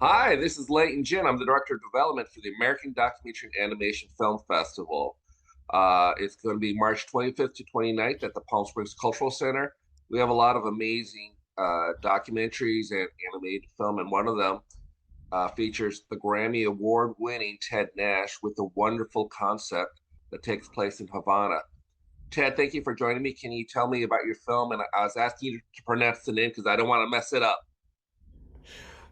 Hi, this is Leighton Jin. I'm the Director of Development for the American Documentary and Animation Film Festival. It's going to be March 25th to 29th at the Palm Springs Cultural Center. We have a lot of amazing documentaries and animated film, and one of them features the Grammy Award-winning Ted Nash with a wonderful concept that takes place in Havana. Ted, thank you for joining me. Can you tell me about your film? And I was asking you to pronounce the name because I don't want to mess it up.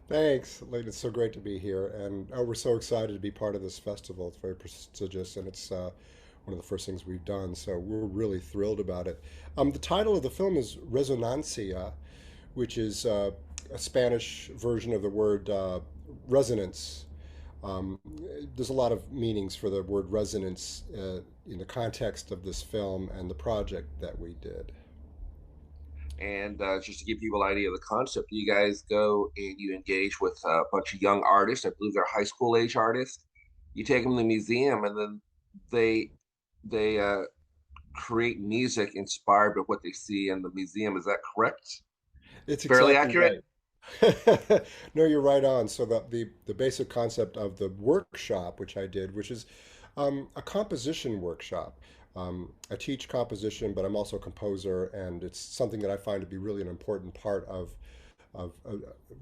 Thanks, Leighton. It's so great to be here, and we're so excited to be part of this festival. It's very prestigious, and it's one of the first things we've done. So we're really thrilled about it. The title of the film is Resonancia, which is a Spanish version of the word resonance. Um, there's a lot of meanings for the word resonance in the context of this film and the project that we did. And just to give people an idea of the concept, you guys go and you engage with a bunch of young artists. I believe they're high school age artists. You take them to the museum, and then they they create music inspired by what they see in the museum. Is that correct? It's Fairly exactly accurate. right. No, you're right on. So the basic concept of the workshop, which I did, which is a composition workshop. I teach composition, but I'm also a composer, and it's something that I find to be really an important part of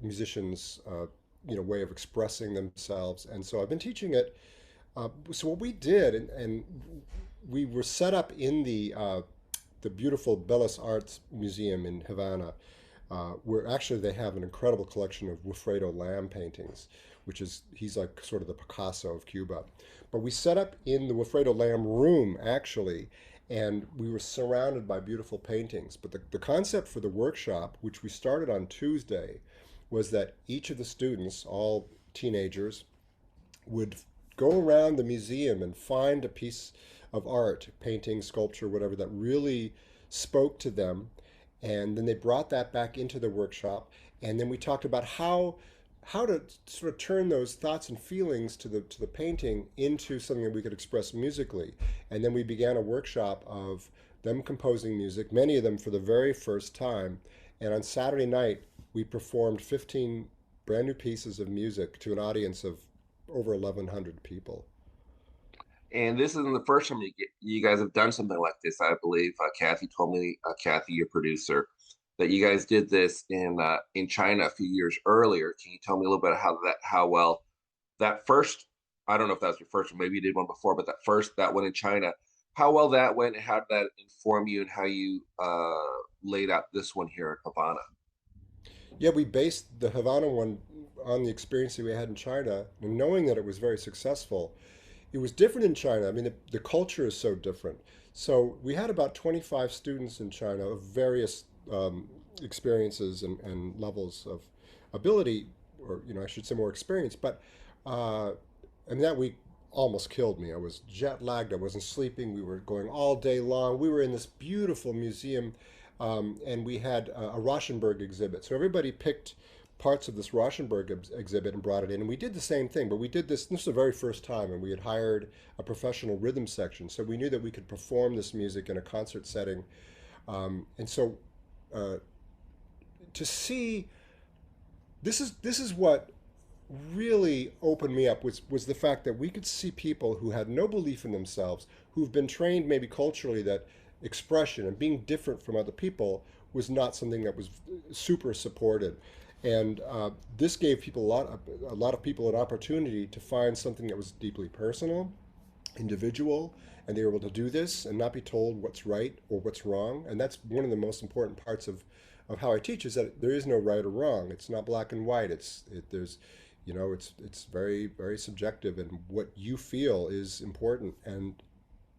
musicians' way of expressing themselves. And so I've been teaching it. So what we did, and we were set up in the beautiful Bellas Arts Museum in Havana, where actually they have an incredible collection of Wifredo Lam paintings, which is he's like sort of the Picasso of Cuba. But we set up in the Wifredo Lam room actually, and we were surrounded by beautiful paintings. But the concept for the workshop, which we started on Tuesday, was that each of the students, all teenagers, would go around the museum and find a piece of art, painting, sculpture, whatever, that really spoke to them. And then they brought that back into the workshop. And then we talked about how to sort of turn those thoughts and feelings to the painting into something that we could express musically. And then we began a workshop of them composing music, many of them for the very first time. And on Saturday night, we performed 15 brand new pieces of music to an audience of over 1,100 people. And this isn't the first time you guys have done something like this. I believe Kathy told me, Kathy, your producer, that you guys did this in China a few years earlier. Can you tell me a little bit how well that first? I don't know if that was your first one. Maybe you did one before, but that one in China, how well that went, and how did that inform you, and how you laid out this one here in Havana? Yeah, we based the Havana one on the experience that we had in China, and knowing that it was very successful. It was different in China. I mean, the culture is so different. So we had about 25 students in China of various experiences and levels of ability, or I should say more experience. But and that week almost killed me. I was jet lagged. I wasn't sleeping. We were going all day long. We were in this beautiful museum, and we had a Rauschenberg exhibit. So everybody picked parts of this Rauschenberg exhibit and brought it in. And we did the same thing, but we did this was the very first time, and we had hired a professional rhythm section. So we knew that we could perform this music in a concert setting. And so uh, to see this is what really opened me up was the fact that we could see people who had no belief in themselves, who've been trained maybe culturally that expression and being different from other people was not something that was super supported. And this gave people a lot of people an opportunity to find something that was deeply personal, individual, and they were able to do this and not be told what's right or what's wrong. And that's one of the most important parts of how I teach, is that there is no right or wrong. It's not black and white. There's it's very very subjective, and what you feel is important. And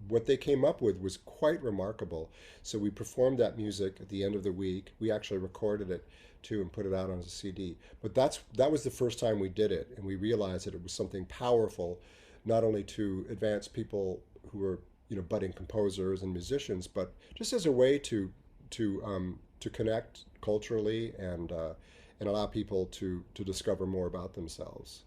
what they came up with was quite remarkable. So we performed that music at the end of the week. We actually recorded it too and put it out on a CD. But that was the first time we did it, and we realized that it was something powerful, not only to advance people who are budding composers and musicians, but just as a way to connect culturally and allow people to discover more about themselves.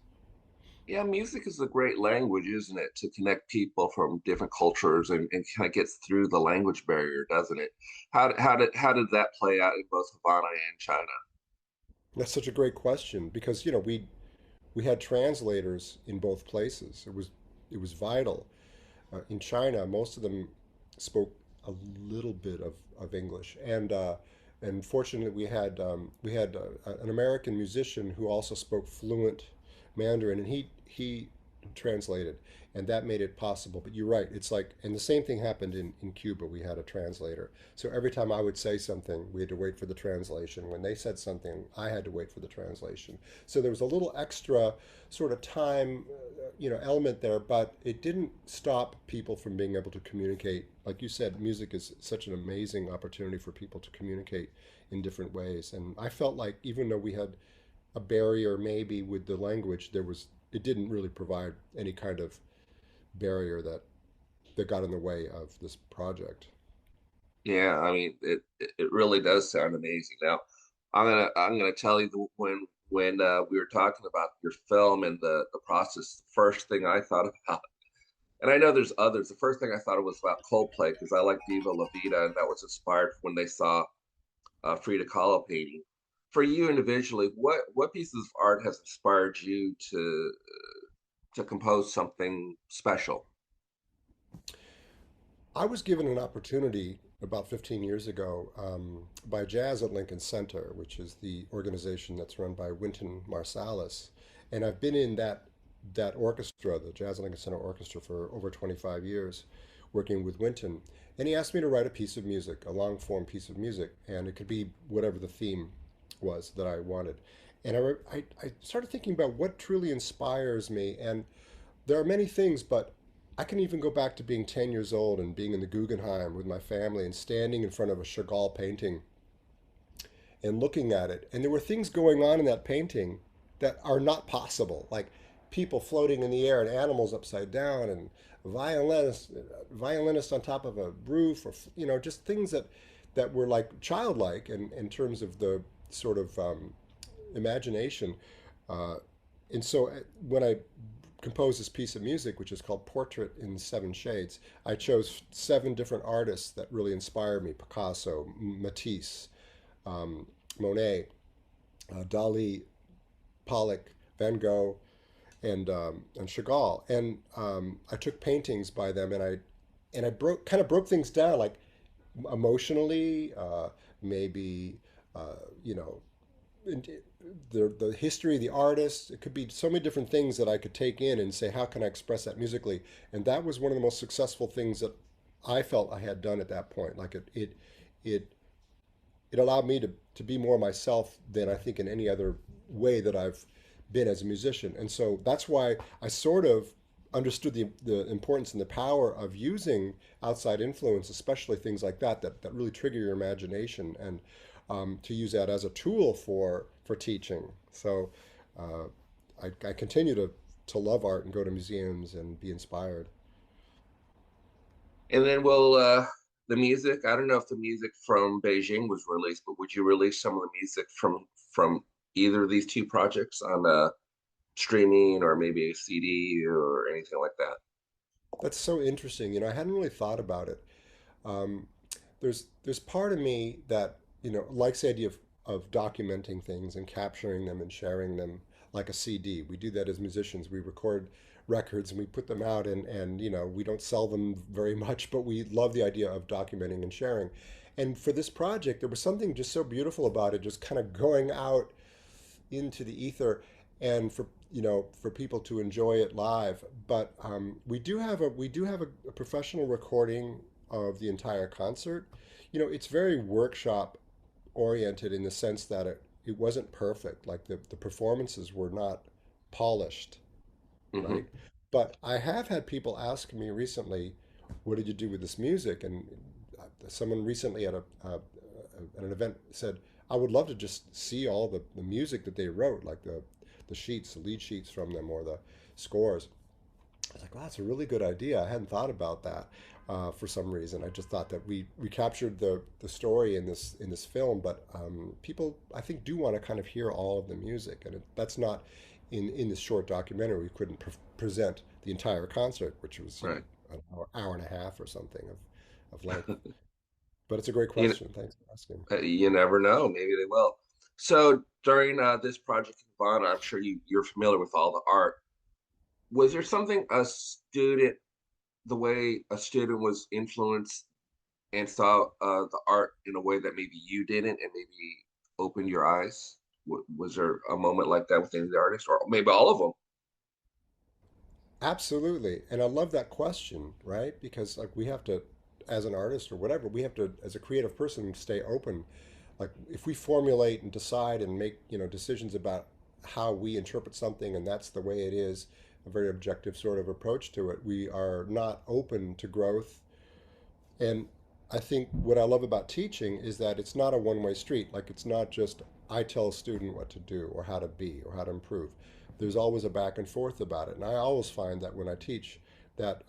Yeah, music is a great language, isn't it, to connect people from different cultures and kind of gets through the language barrier, doesn't it? How did that play out in both Havana and China? That's such a great question because we we had translators in both places. It was vital. In China, most of them spoke a little bit of English, and fortunately, we had an American musician who also spoke fluent Mandarin, and he translated, and that made it possible. But you're right; it's like, and the same thing happened in Cuba. We had a translator, so every time I would say something, we had to wait for the translation. When they said something, I had to wait for the translation. So there was a little extra sort of time, element there, but it didn't stop people from being able to communicate. Like you said, music is such an amazing opportunity for people to communicate in different ways. And I felt like even though we had a barrier maybe with the language, it didn't really provide any kind of barrier that got in the way of this project. Yeah, I mean it really does sound amazing. Now, I'm gonna tell you when we were talking about your film and the process. The first thing I thought about, and I know there's others. The first thing I thought of was about Coldplay because I like Viva La Vida, and that was inspired when they saw Frida Kahlo painting. For you individually, what pieces of art has inspired you to compose something special? I was given an opportunity about 15 years ago by Jazz at Lincoln Center, which is the organization that's run by Wynton Marsalis, and I've been in that orchestra, the Jazz at Lincoln Center Orchestra, for over 25 years, working with Wynton. And he asked me to write a piece of music, a long form piece of music, and it could be whatever the theme was that I wanted. And I started thinking about what truly inspires me, and there are many things, but I can even go back to being 10 years old and being in the Guggenheim with my family and standing in front of a Chagall painting and looking at it. And there were things going on in that painting that are not possible, like people floating in the air and animals upside down and violinists on top of a roof, or just things that were like childlike in terms of the sort of imagination. Uh, and so when I composed this piece of music, which is called Portrait in Seven Shades, I chose seven different artists that really inspired me: Picasso, Matisse, um, Monet, Dali, Pollock, Van Gogh, and Chagall. And I took paintings by them, and I broke things down, like emotionally, maybe you know the history of the artist. It could be so many different things that I could take in and say, how can I express that musically? And that was one of the most successful things that I felt I had done at that point. Like it it allowed me to be more myself than I think in any other way that I've been as a musician. And so that's why I sort of understood the importance and the power of using outside influence, especially things like that really trigger your imagination, and to use that as a tool for teaching. So uh, I continue to love art and go to museums and be inspired. And then the music. I don't know if the music from Beijing was released, but would you release some of the music from either of these two projects on streaming or maybe a CD or anything like that? That's so interesting. I hadn't really thought about it. Um, there's part of me that likes the idea of documenting things and capturing them and sharing them like a CD. We do that as musicians. We record records and we put them out, and we don't sell them very much, but we love the idea of documenting and sharing. And for this project, there was something just so beautiful about it, just kind of going out into the ether, and for people to enjoy it live. But we do have a professional recording of the entire concert. It's very workshop oriented in the sense that it wasn't perfect. Like the performances were not polished, Hmm. right? But I have had people ask me recently, "What did you do with this music?" And someone recently at an event said, "I would love to just see all the music that they wrote, like the lead sheets from them, or the scores." I was like, "Wow, that's a really good idea. I hadn't thought about that for some reason. I just thought that we captured the story in this film, but people, I think, do want to kind of hear all of the music, and that's not in this short documentary. We couldn't present the entire concert, which was Right. an hour and a half or something of length. But it's a great You question. Thanks for asking. you never know. Maybe they will. So during this project in Havana, I'm sure you're familiar with all the art. Was there something a student, the way a student was influenced and saw the art in a way that maybe you didn't, and maybe opened your eyes? Was there a moment like that with any of the artists, or maybe all of them? Absolutely. And I love that question, right? Because like we have to, as an artist or whatever, we have to, as a creative person, stay open. Like if we formulate and decide and make, decisions about how we interpret something and that's the way it is, a very objective sort of approach to it, we are not open to growth. And I think what I love about teaching is that it's not a one-way street. Like it's not just I tell a student what to do or how to be or how to improve. There's always a back and forth about it. And I always find that when I teach that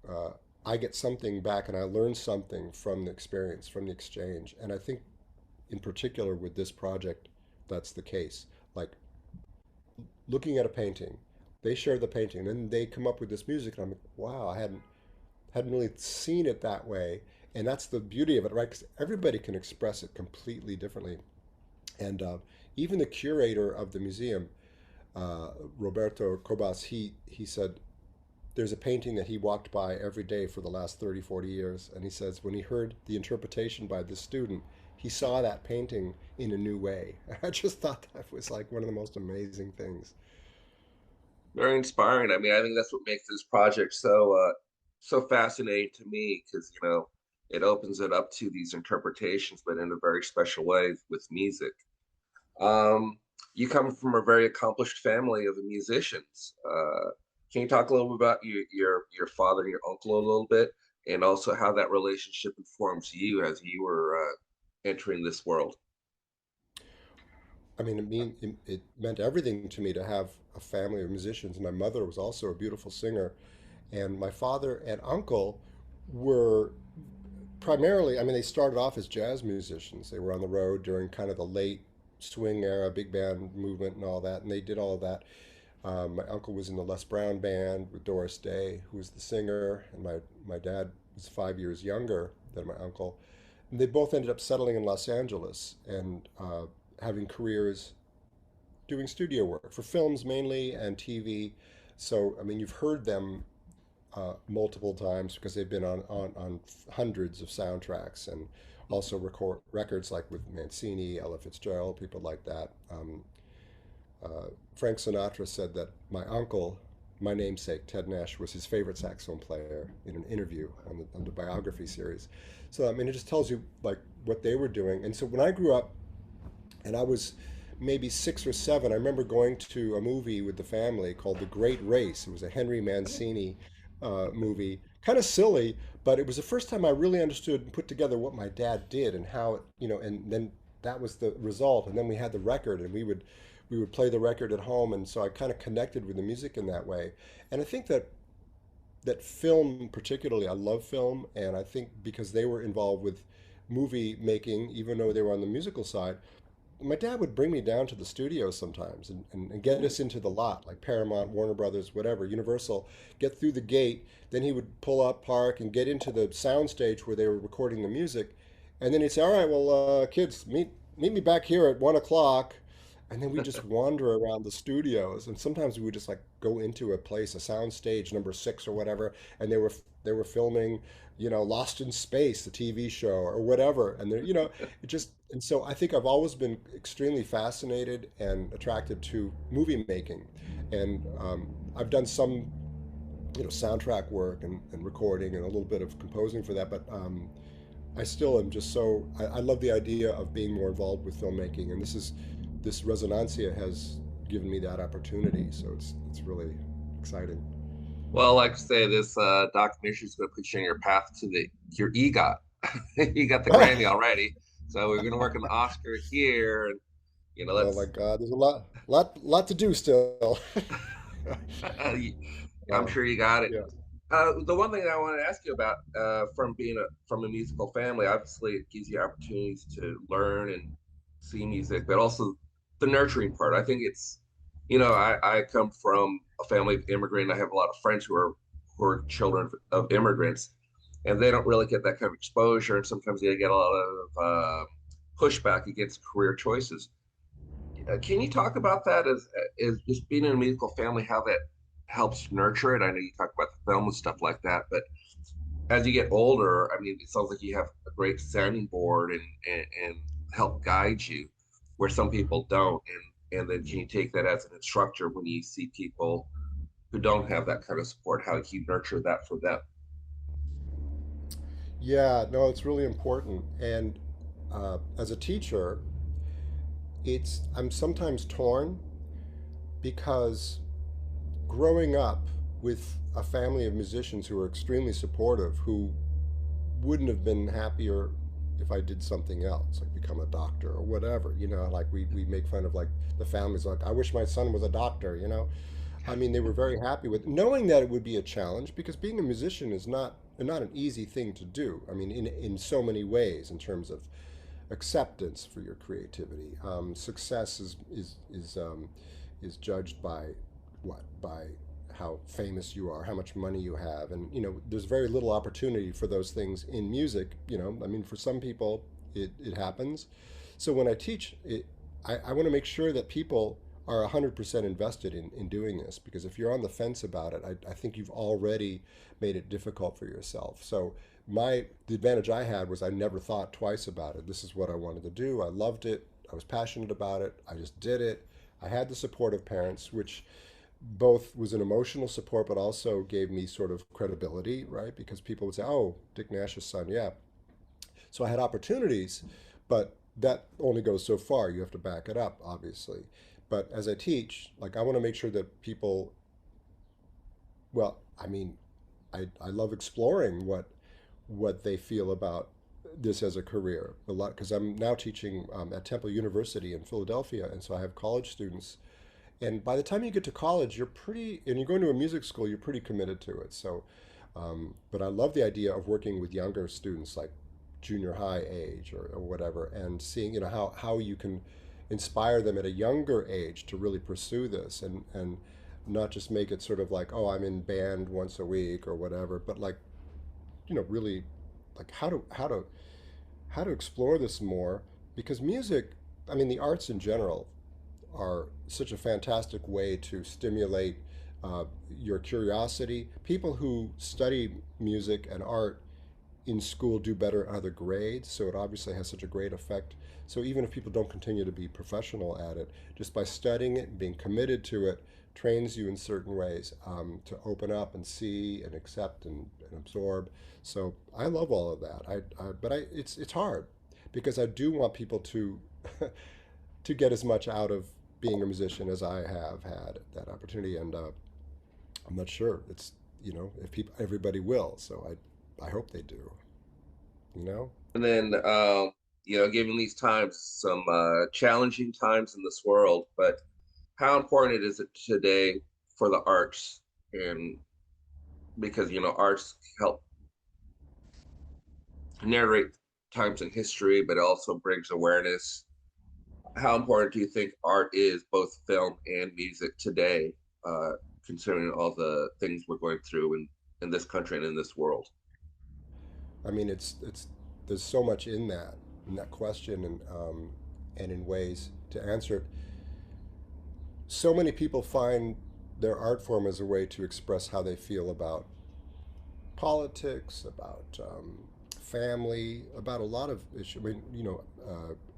uh, I get something back and I learn something from the experience, from the exchange. And I think in particular with this project, that's the case. Like looking at a painting, they share the painting and they come up with this music and I'm like, wow, I hadn't really seen it that way. And that's the beauty of it, right? Because everybody can express it completely differently. And even the curator of the museum, Roberto Cobas, he said there's a painting that he walked by every day for the last 30, 40 years. And he says when he heard the interpretation by this student, he saw that painting in a new way. I just thought that was like one of the most amazing things. Very inspiring. I mean, I think that's what makes this project so fascinating to me, because it opens it up to these interpretations, but in a very special way with music. Um, you come from a very accomplished family of musicians. Can you talk a little bit about your father and your uncle a little bit, and also how that relationship informs you as you were entering this world? I mean, it meant everything to me to have a family of musicians. My mother was also a beautiful singer, and my father and uncle were primarily, I mean, they started off as jazz musicians. They were on the road during kind of the late swing era, big band movement, and all that, and they did all of that. My uncle was in the Les Brown band with Doris Day, who was the singer, and my dad was 5 years younger than my uncle. And they both ended up settling in Los Angeles and having careers doing studio work for films mainly and TV. So, I mean, you've heard them multiple times because they've been on hundreds of soundtracks and also record records like with Mancini, Ella Fitzgerald, people like that. Frank Sinatra said that my uncle, my namesake, Ted Nash, was his favorite saxophone player in an interview on the biography series. So, I mean, it just tells you like what they were doing. And so when I grew up and I was maybe 6 or 7, I remember going to a movie with the family called The Great Race. It was a Henry Mancini movie, kind of silly, but it was the first time I really understood and put together what my dad did and how it, and then that was the result. And then we had the record, and we would play the record at home, and so I kind of connected with the music in that way. And I think that film particularly, I love film, and I think because they were involved with movie making, even though they were on the musical side, my dad would bring me down to the studio sometimes and get us into the lot, like Paramount, Warner Brothers, whatever, Universal, get through the gate. Then he would pull up, park, and get into the sound stage where they were recording the music. And then he'd say, all right, well, kids, meet me back here at 1 o'clock. And then we just wander around the studios. And sometimes we would just like go into a place, a sound stage number 6 or whatever, and they were filming, Lost in Space, the TV show or whatever. And they're, it just, and so I think I've always been extremely fascinated and attracted to movie making. And I've done some, soundtrack work and recording and a little bit of composing for that. But I still am just I love the idea of being more involved with filmmaking. And this Resonancia has given me that opportunity. So it's really exciting. Well, like I say, this documentary is going to put you on your path to your EGOT. You got the Grammy already, so we're going to work an Oscar here, and Oh my let's. God, there's a lot to do still. I'm Um, sure you got it. yeah. The one thing that I wanted to ask you about, from being from a musical family, obviously it gives you opportunities to learn and see music, but also the nurturing part. I think it's, I come from a family of immigrant. I have a lot of friends who are children of immigrants, and they don't really get that kind of exposure. And sometimes they get a lot of pushback against career choices. Can you talk about that as just being in a musical family, how that helps nurture it? I know you talk about the film and stuff like that, but as you get older, I mean, it sounds like you have a great sounding board and help guide you where some people don't. And then can you take that as an instructor when you see people who don't have that kind of support? How do you nurture that for them? Yeah, no, it's really important. And as a teacher, I'm sometimes torn because growing up with a family of musicians who are extremely supportive, who wouldn't have been happier if I did something else, like become a doctor or whatever, like we make fun of like the families, like, I wish my son was a doctor. I mean, they were very happy with knowing that it would be a challenge because being a musician is not an easy thing to do. I mean, in so many ways, in terms of acceptance for your creativity. Success is judged by what? By how famous you are, how much money you have, and there's very little opportunity for those things in music. I mean, for some people, it happens. So when I teach, I want to make sure that people are 100% invested in doing this because if you're on the fence about it, I think you've already made it difficult for yourself. So the advantage I had was I never thought twice about it. This is what I wanted to do. I loved it. I was passionate about it. I just did it. I had the support of parents, which both was an emotional support, but also gave me sort of credibility, right? Because people would say, "Oh, Dick Nash's son, yeah." So I had opportunities, but that only goes so far. You have to back it up, obviously. But as I teach, like I want to make sure that people, well, I mean, I love exploring what they feel about this as a career a lot because I'm now teaching at Temple University in Philadelphia, and so I have college students. And by the time you get to college, and you're going to a music school, you're pretty committed to it. So, but I love the idea of working with younger students, like junior high age or whatever, and seeing how you can inspire them at a younger age to really pursue this and not just make it sort of like, oh, I'm in band once a week or whatever, but like really like how to explore this more because music, I mean, the arts in general are such a fantastic way to stimulate your curiosity. People who study music and art in school do better in other grades, so it obviously has such a great effect. So even if people don't continue to be professional at it, just by studying it and being committed to it, trains you in certain ways to open up and see and accept and absorb. So I love all of that. It's hard because I do want people to to get as much out of being a musician as I have had that opportunity, and I'm not sure it's if people everybody will. So I hope they do. You know. And then, given these times, some challenging times in this world, but how important is it today for the arts? And because, arts help narrate times in history, but it also brings awareness. How important do you think art is, both film and music today, uh, considering all the things we're going through in this country and in this world? I mean, it's there's so much in that question, and in ways to answer it. So many people find their art form as a way to express how they feel about politics, about family, about a lot of issues. I mean,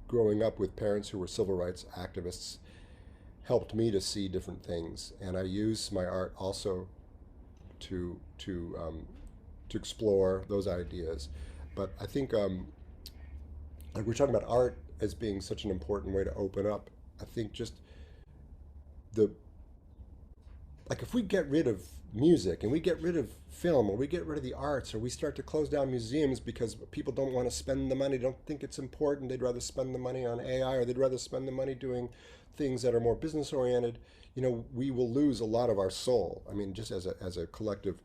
growing up with parents who were civil rights activists helped me to see different things, and I use my art also to explore those ideas. But I think, like we're talking about art as being such an important way to open up. I think just the like if we get rid of music and we get rid of film or we get rid of the arts or we start to close down museums because people don't want to spend the money, don't think it's important, they'd rather spend the money on AI or they'd rather spend the money doing things that are more business oriented, we will lose a lot of our soul. I mean, just as a collective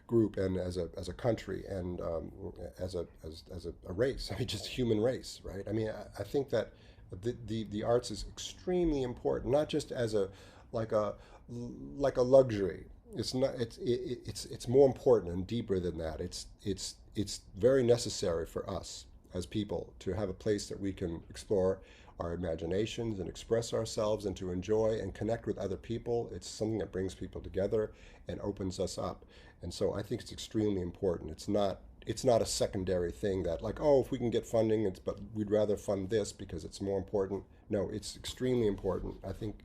group and as a country and as a race. I mean, just human race, right? I mean, I think that the arts is extremely important, not just as a like a like a luxury. It's not. It's more important and deeper than that. It's very necessary for us as people, to have a place that we can explore our imaginations and express ourselves and to enjoy and connect with other people. It's something that brings people together and opens us up. And so I think it's extremely important. It's not a secondary thing that like, oh, if we can get funding, it's but we'd rather fund this because it's more important. No, it's extremely important. I think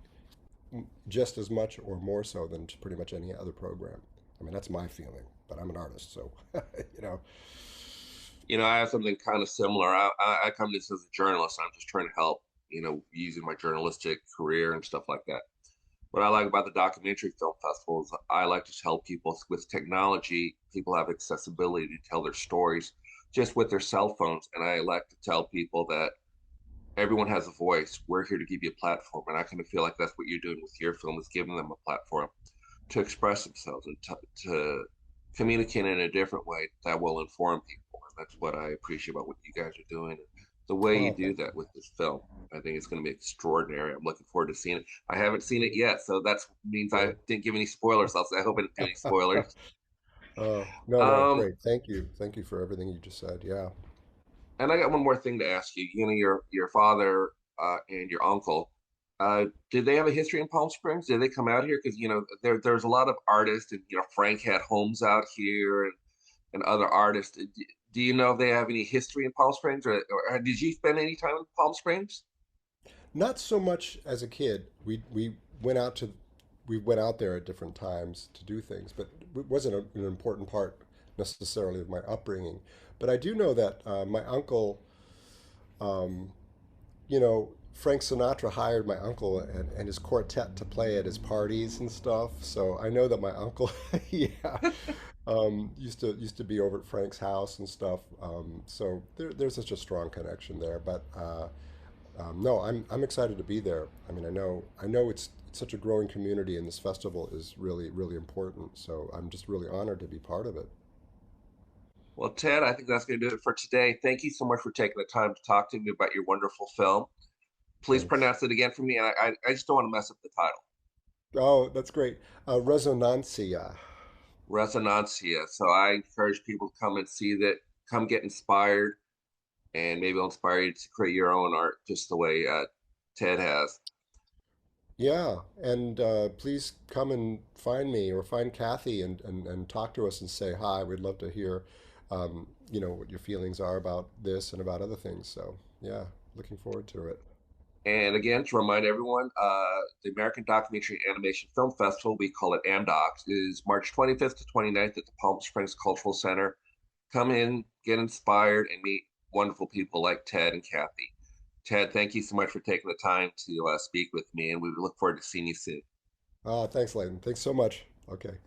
just as much or more so than pretty much any other program. I mean, that's my feeling, but I'm an artist, so you know. I have something kind of similar. I come to this as a journalist. I'm just trying to help, using my journalistic career and stuff like that. What I like about the documentary film festival is I like to tell people with technology, people have accessibility to tell their stories just with their cell phones. And I like to tell people that everyone has a voice. We're here to give you a platform. And I kind of feel like that's what you're doing with your film is giving them a platform to express themselves and to communicate in a different way that will inform people. And that's what I appreciate about what you guys are doing. The way you Oh, do that with this film, I think it's going to be extraordinary. I'm looking forward to seeing it. I haven't seen it yet, so that means I good. didn't give any spoilers. I hope I didn't do any spoilers. No, no, Um, great. Thank you for everything you just said. Yeah. and I got one more thing to ask you. Your father and your uncle. Did they have a history in Palm Springs? Did they come out here? Because there's a lot of artists, and Frank had homes out here, and other artists. Do you know if they have any history in Palm Springs, or did you spend any time in Palm Springs? Not so much as a kid. Went out to we went out there at different times to do things, but it wasn't an important part necessarily of my upbringing. But I do know that my uncle, um, Frank Sinatra hired my uncle and his quartet to play at his parties and stuff. So I know that my uncle, yeah, used to be over at Frank's house and stuff. So there's such a strong connection there. But no, I'm excited to be there. I mean, I know it's such a growing community, and this festival is really really important. So I'm just really honored to be part of it. Well, Ted, I think that's going to do it for today. Thank you so much for taking the time to talk to me about your wonderful film. Please Thanks. pronounce it again for me. And I just don't want to mess up the title. Oh, that's great. Resonancia. Resonancia. So I encourage people to come and see that, come get inspired, and maybe it'll inspire you to create your own art just the way Ted has. Yeah, and please come and find me or find Kathy and talk to us and say hi. We'd love to hear, what your feelings are about this and about other things. So yeah, looking forward to it. And again, to remind everyone, the American Documentary Animation Film Festival, we call it AmDocs, is March 25th to 29th at the Palm Springs Cultural Center. Come in, get inspired, and meet wonderful people like Ted and Kathy. Ted, thank you so much for taking the time to speak with me, and we look forward to seeing you soon. Thanks, Layton. Thanks so much. Okay.